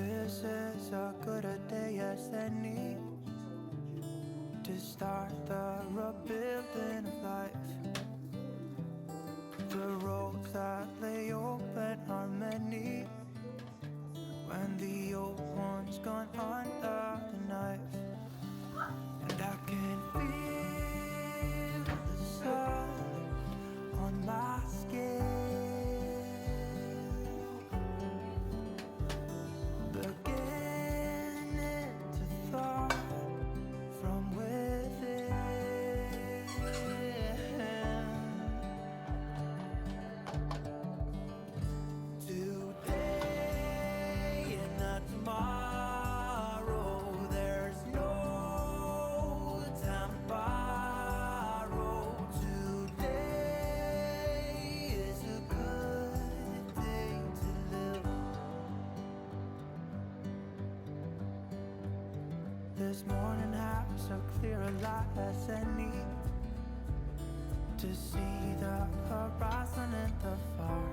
This is a good a day as any to start the rebuilding of life. The roads that lay open are many when the old one's gone under the knife. And I can feel the sun on my skin, beginning to thaw from within. Today and not tomorrow, there's no time to borrow. Today is a good day to live. This morning has a clearer light as any to see the horizon and the far.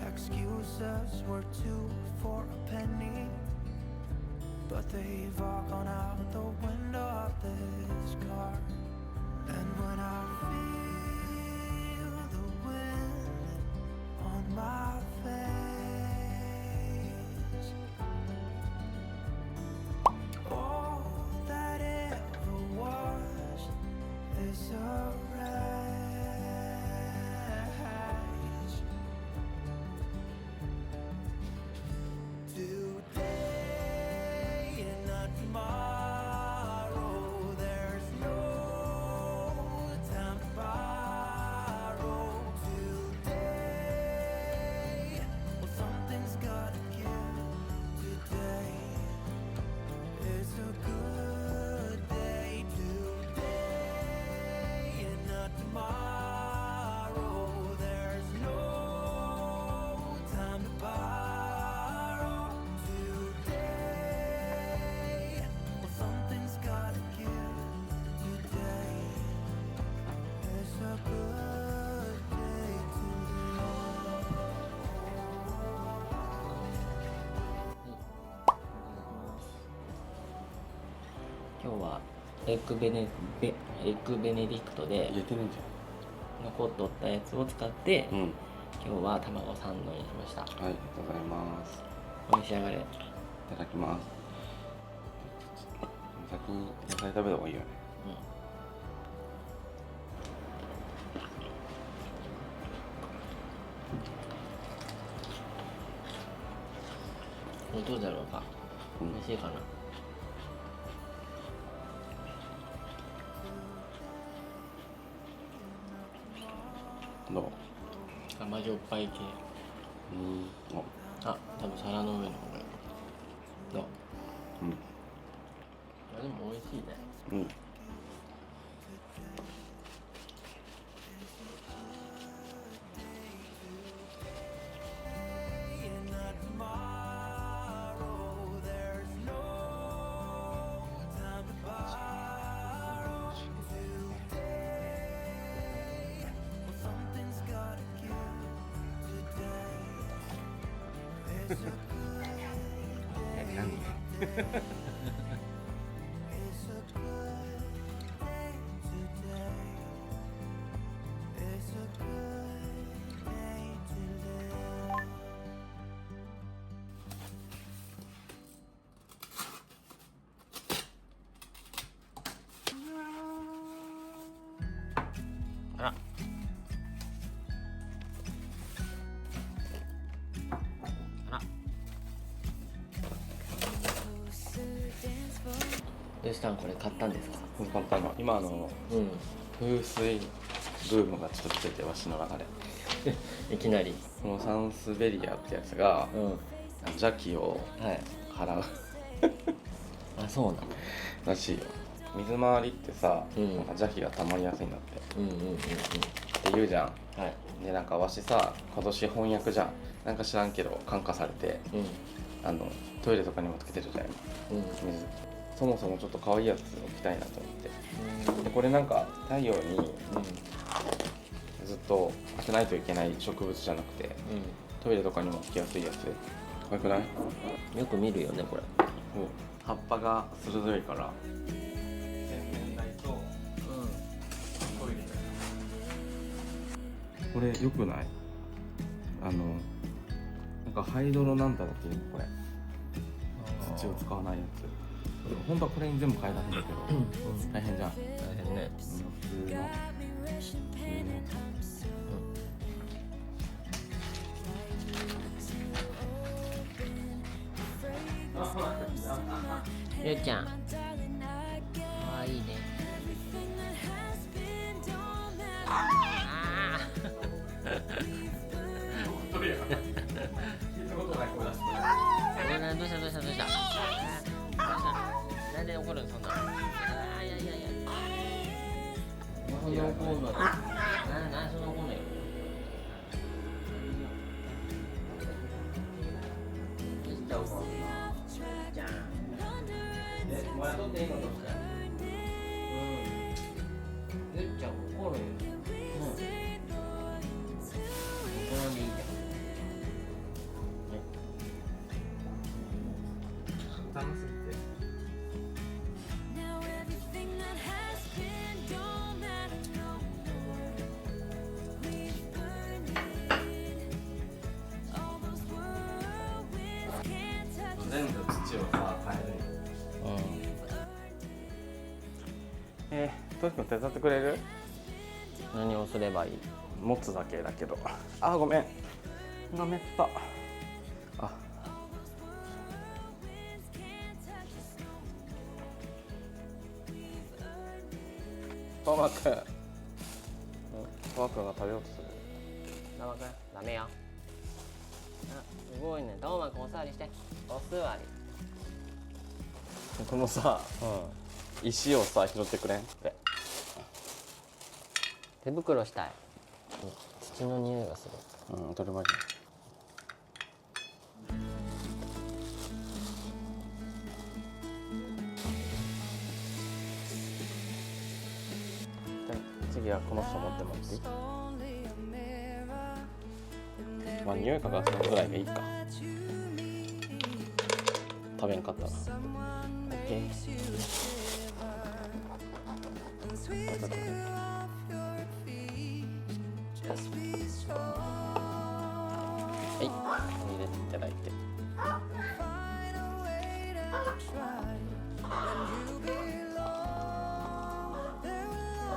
Excuses were two for a penny, but they've all gone out the window of this car. And when I feel the wind on my face, all that ever was is a rage. Today and not tomorrow, there's no time to borrow. Today, well, something's gotta give. Today is a good day. Today and not tomorrow, there's no time to borrow. Today, well, something's gotta give. Today is a good day to live. 今日はエッグベネディクトで入れてるんじ残っとったやつを使って、ゃん。うん。今日は卵サンドにしました。はい、ありがとうございます。お召し上がれ。いただきます。先に野菜食べた方がいいよね。これどうだろうか。うん美味しいかな。どう？甘じょっぱい系。お、あ、多分皿の上の方がいい。どう？うん。あ、でも美味しいね。うん。And not tomorrow, there's no time to borrow. Today, well, something's gotta give. Today is a good day. It's a good day today. It's a good day to live. あら。あら。ヨシさんこれ買ったんですか？簡単な。今うん。風水ブームがちょっと来てて、わしの中で。いきなり。このサンスベリアってやつがうん。邪気をはい。払うあ、そうなの。らしいよ。水回りってさ、うんなんか邪気が溜まりやすいんだってうんうんうんうん。って言うじゃん。はい。でなんかわしさ、今年翻訳じゃん。なんか知らんけど感化されて、うんトイレとかにもつけてるじゃん今。うん水。そもそもちょっと可愛いやつ置きたいなと思って。でこれなんか太陽にずっと当てないといけない植物じゃなくて、トイレとかにも置きやすいやつかゆくない？よく見るよねこれ。そう葉っぱが鋭いから洗面台とトイレこれよくない？なんかハイドロなんだっけこれ土を使わないやつ。本当はこれに全部変えたいんだけど、大変じゃん。大変ね。普通のゆうちゃん。ああいいね。ああ。どうしたどうした。なんで怒るのそんな。いや。そんな怒るの。なんそんな怒るのよ。じゃあ怒るの。じゃあ。お前取っていいのとして。ゆっちゃん怒るよ。怒らんでいいじゃん。寒すぎて。全部土をさ変える。トシ君手伝ってくれる？何をすればいい？持つだけだけど。あ、ごめん。画面った。あ。トマくん。トマくんが食べようとする。トマくん、ダメよ。あ、すごいね。トマくんお座りして。お座り。このさ、石をさ拾ってくれん？手袋したい。土の匂いがする。当たり前。次はこの人持ってもらっていい？まあ匂い嗅がすのぐらいがいいか。食べんかったら。オッケー。はい、入れていただいて。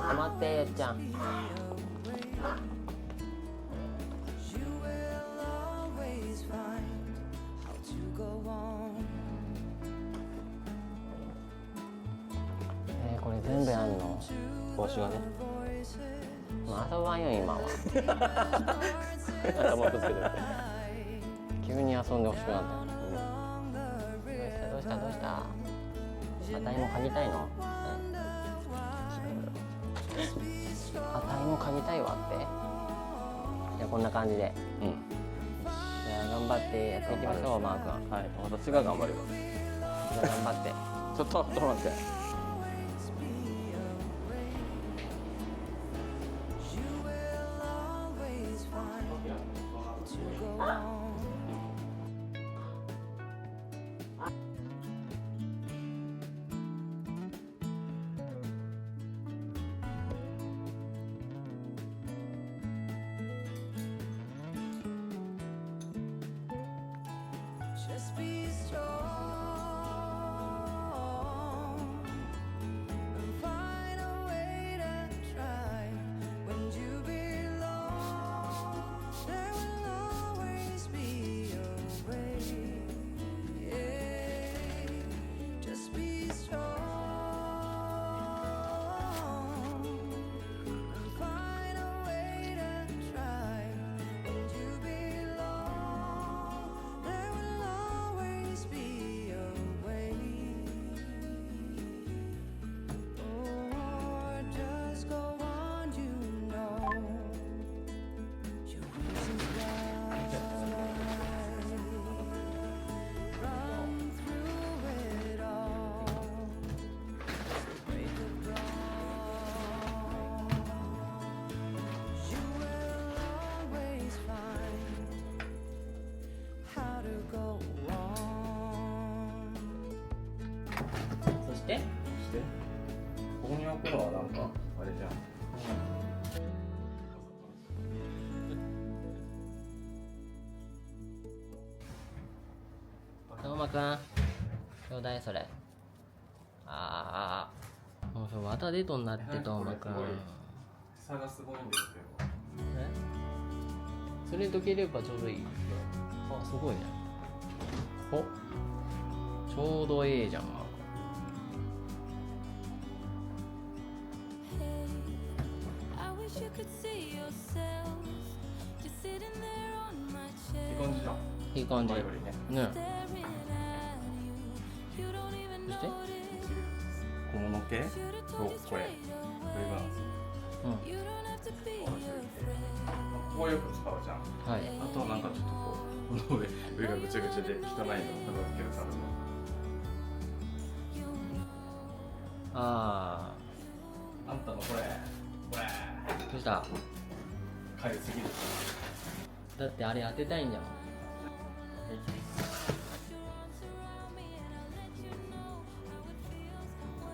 止まってゆっちゃん。これ全部やんの？帽子がね。まあ遊ばんよ今は。頭ぶつけてる。急に遊んでほしくなった。どうした？あたいも嗅ぎたいの？あたいも嗅ぎたいわって。じゃあこんな感じで。じゃあ頑張ってやっていきましょう、マー君。はい、私が頑張ります。じゃあ頑張って。ちょっと待って。そしてしてここに置くのはなんかあれじゃん。トーマくんちょうだいそれ。ああもうそれまたデトになってトーマくん。差がすごいんですけど。えそれに溶ければちょうどいい。あすごいね。おちょうどいいじゃん。いい感じじゃん。いい感じ前よりね。ね。そして小物系とこれがうんここよく使うじゃん。はい。あとはなんかちょっとこうこの上がぐちゃぐちゃで汚いの片付けるためのああんたのこれあどうした？買いすぎる。だってあれ当てたいんじゃん。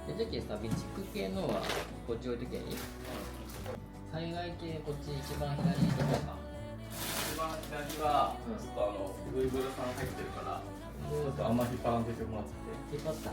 でじゃけさ備蓄系のはこっち置いときゃいい？災害系こっち一番左にとこうか。一番左はちょっとグーグルさん入ってるからちょっとあんま引っ張らんといてもらって。引っ張った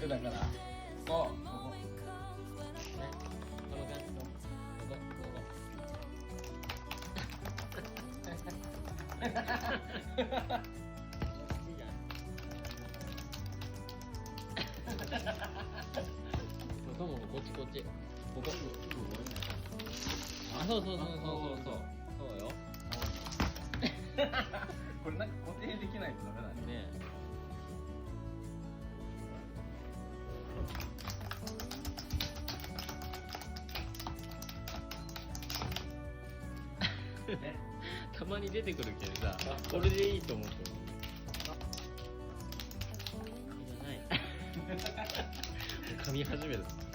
だからそうこっちこっちここあそうそうそうそうそうそうよこれなんか固定できないとダメなんで。ねたまに出てくるけどさ、これでいいと思ってる。じゃない。噛み始めた。